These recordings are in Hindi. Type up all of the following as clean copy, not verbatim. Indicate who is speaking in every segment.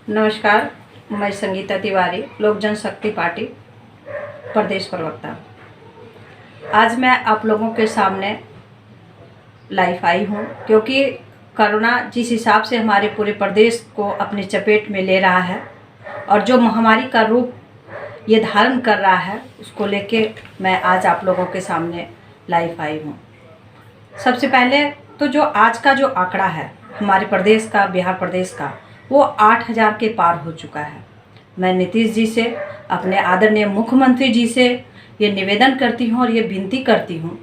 Speaker 1: नमस्कार, मैं संगीता तिवारी, लोक जनशक्ति पार्टी प्रदेश प्रवक्ता। आज मैं आप लोगों के सामने लाइव आई हूँ क्योंकि कोरोना जिस हिसाब से हमारे पूरे प्रदेश को अपने चपेट में ले रहा है और जो महामारी का रूप ये धारण कर रहा है, उसको लेके मैं आज आप लोगों के सामने लाइव आई हूँ। सबसे पहले तो जो आज का जो आंकड़ा है हमारे प्रदेश का, बिहार प्रदेश का, वो 8,000 के पार हो चुका है। मैं नीतीश जी से, अपने आदरणीय मुख्यमंत्री जी से ये निवेदन करती हूँ और ये विनती करती हूँ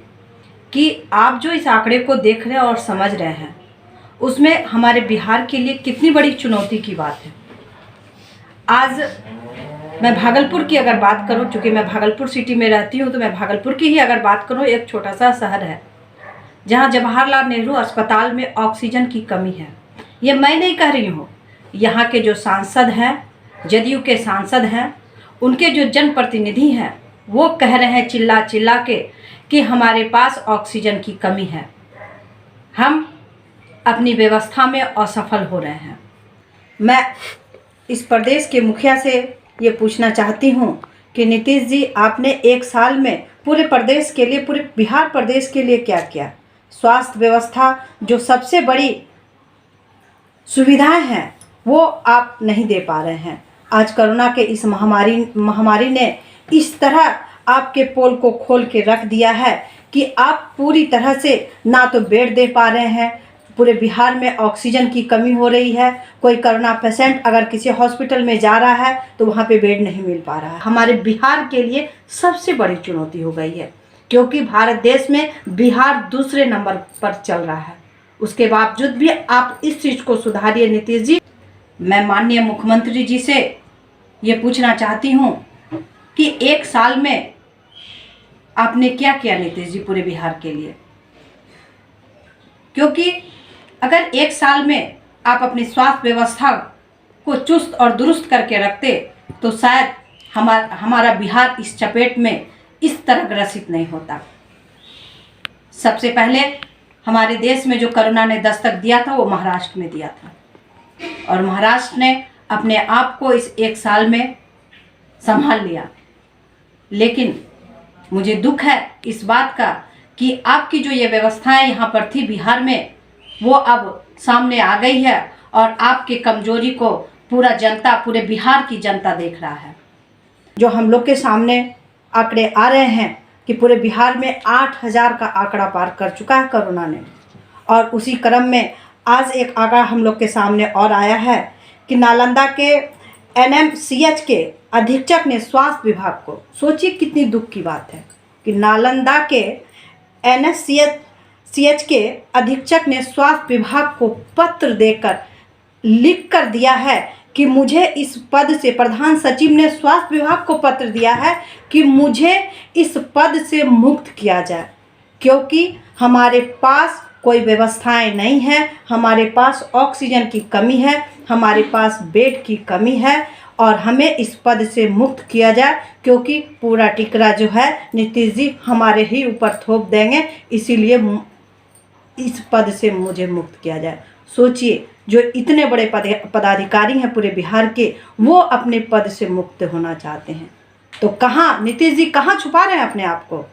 Speaker 1: कि आप जो इस आंकड़े को देख रहे हैं और समझ रहे हैं, उसमें हमारे बिहार के लिए कितनी बड़ी चुनौती की बात है। आज मैं भागलपुर की अगर बात करूँ, चूँकि मैं भागलपुर सिटी में रहती हूँ, तो मैं भागलपुर की ही अगर बात करूँ, एक छोटा सा शहर है जहाँ जवाहरलाल नेहरू अस्पताल में ऑक्सीजन की कमी है। ये मैं नहीं कह रही हूँ, यहाँ के जो सांसद हैं, जदयू के सांसद हैं, उनके जो जनप्रतिनिधि हैं, वो कह रहे हैं चिल्ला चिल्ला के कि हमारे पास ऑक्सीजन की कमी है, हम अपनी व्यवस्था में असफल हो रहे हैं। मैं इस प्रदेश के मुखिया से ये पूछना चाहती हूँ कि नीतीश जी, आपने एक साल में पूरे प्रदेश के लिए, पूरे बिहार प्रदेश के लिए क्या किया? स्वास्थ्य व्यवस्था जो सबसे बड़ी सुविधाएं हैं वो आप नहीं दे पा रहे हैं। आज कोरोना के इस महामारी ने इस तरह आपके पोल को खोल के रख दिया है कि आप पूरी तरह से ना तो बेड दे पा रहे हैं, पूरे बिहार में ऑक्सीजन की कमी हो रही है। कोई कोरोना पेशेंट अगर किसी हॉस्पिटल में जा रहा है तो वहाँ पे बेड नहीं मिल पा रहा है। हमारे बिहार के लिए सबसे बड़ी चुनौती हो गई है क्योंकि भारत देश में बिहार दूसरे नंबर पर चल रहा है। उसके बावजूद भी आप इस चीज़ को सुधारिए नीतीश जी। मैं माननीय मुख्यमंत्री जी से ये पूछना चाहती हूँ कि एक साल में आपने क्या किया नीतीश जी पूरे बिहार के लिए? क्योंकि अगर एक साल में आप अपनी स्वास्थ्य व्यवस्था को चुस्त और दुरुस्त करके रखते तो शायद हमारा बिहार इस चपेट में इस तरह ग्रसित नहीं होता। सबसे पहले हमारे देश में जो कोरोना ने दस्तक दिया था वो महाराष्ट्र में दिया था और महाराष्ट्र ने अपने आप को इस एक साल में संभाल लिया। लेकिन मुझे दुख है इस बात का कि आपकी जो ये व्यवस्थाएं यहाँ पर थी बिहार में, वो अब सामने आ गई है और आपके कमजोरी को पूरे बिहार की जनता देख रहा है। जो हम लोग के सामने आंकड़े आ रहे हैं कि पूरे बिहार में 8,000 का आंकड़ा पार कर चुका है कोरोना ने, और उसी क्रम में आज एक आंकड़ा हम लोग के सामने और आया है कि नालंदा के NMCH के अधीक्षक ने स्वास्थ्य विभाग को, सोचिए कितनी दुख की बात है कि नालंदा के NMCH के अधीक्षक ने स्वास्थ्य विभाग को पत्र देकर लिख कर दिया है कि मुझे इस पद से, प्रधान सचिव ने स्वास्थ्य विभाग को पत्र दिया है कि मुझे इस पद से मुक्त किया जाए क्योंकि हमारे पास कोई व्यवस्थाएं नहीं है, हमारे पास ऑक्सीजन की कमी है, हमारे पास बेड की कमी है और हमें इस पद से मुक्त किया जाए क्योंकि पूरा टिकरा जो है नीतीश जी हमारे ही ऊपर थोप देंगे, इसीलिए इस पद से मुझे मुक्त किया जाए। सोचिए, जो इतने बड़े पदाधिकारी हैं पूरे बिहार के, वो अपने पद से मुक्त होना चाहते हैं। तो कहाँ नीतीश जी, कहाँ छुपा रहे हैं अपने आप को?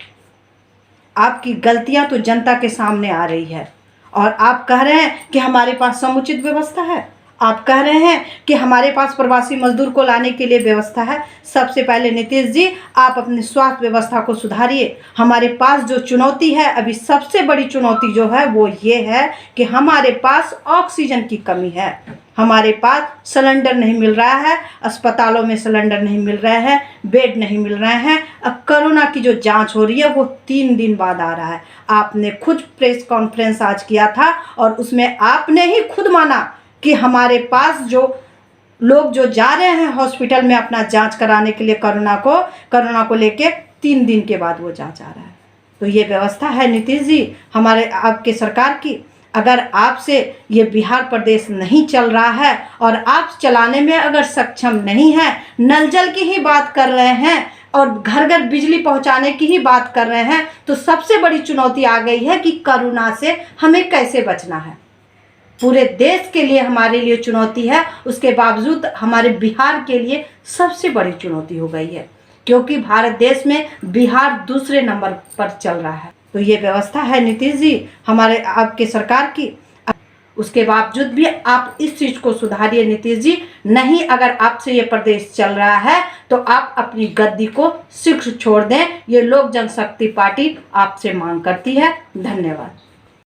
Speaker 1: आपकी गलतियां तो जनता के सामने आ रही है और आप कह रहे हैं कि हमारे पास समुचित व्यवस्था है, आप कह रहे हैं कि हमारे पास प्रवासी मजदूर को लाने के लिए व्यवस्था है। सबसे पहले नीतीश जी, आप अपनी स्वास्थ्य व्यवस्था को सुधारिए। हमारे पास जो चुनौती है, अभी सबसे बड़ी चुनौती जो है वो ये है कि हमारे पास ऑक्सीजन की कमी है, हमारे पास सिलेंडर नहीं मिल रहा है, अस्पतालों में सिलेंडर नहीं मिल रहे हैं, बेड नहीं मिल रहे हैं। अब कोरोना की जो जांच हो रही है वो 3 दिन बाद आ रहा है। आपने खुद प्रेस कॉन्फ्रेंस आज किया था और उसमें आपने ही खुद माना कि हमारे पास जो लोग जो जा रहे हैं हॉस्पिटल में अपना जांच कराने के लिए कोरोना को लेके 3 दिन के बाद वो जांच आ रहा है। तो ये व्यवस्था है नीतीश जी हमारे आपके सरकार की। अगर आपसे ये बिहार प्रदेश नहीं चल रहा है और आप चलाने में अगर सक्षम नहीं है, नल जल की ही बात कर रहे हैं और घर घर बिजली पहुंचाने की ही बात कर रहे हैं, तो सबसे बड़ी चुनौती आ गई है कि कोरोना से हमें कैसे बचना है। पूरे देश के लिए हमारे लिए चुनौती है, उसके बावजूद हमारे बिहार के लिए सबसे बड़ी चुनौती हो गई है, क्योंकि भारत देश में बिहार दूसरे नंबर पर चल रहा है। तो ये व्यवस्था है नीतीश जी हमारे आपके सरकार की, उसके बावजूद भी आप इस चीज़ को सुधारिए नीतीश जी। नहीं, अगर आपसे ये प्रदेश चल रहा है तो आप अपनी गद्दी को शीघ्र छोड़ दें। ये लोक जनशक्ति पार्टी आपसे मांग करती है। धन्यवाद।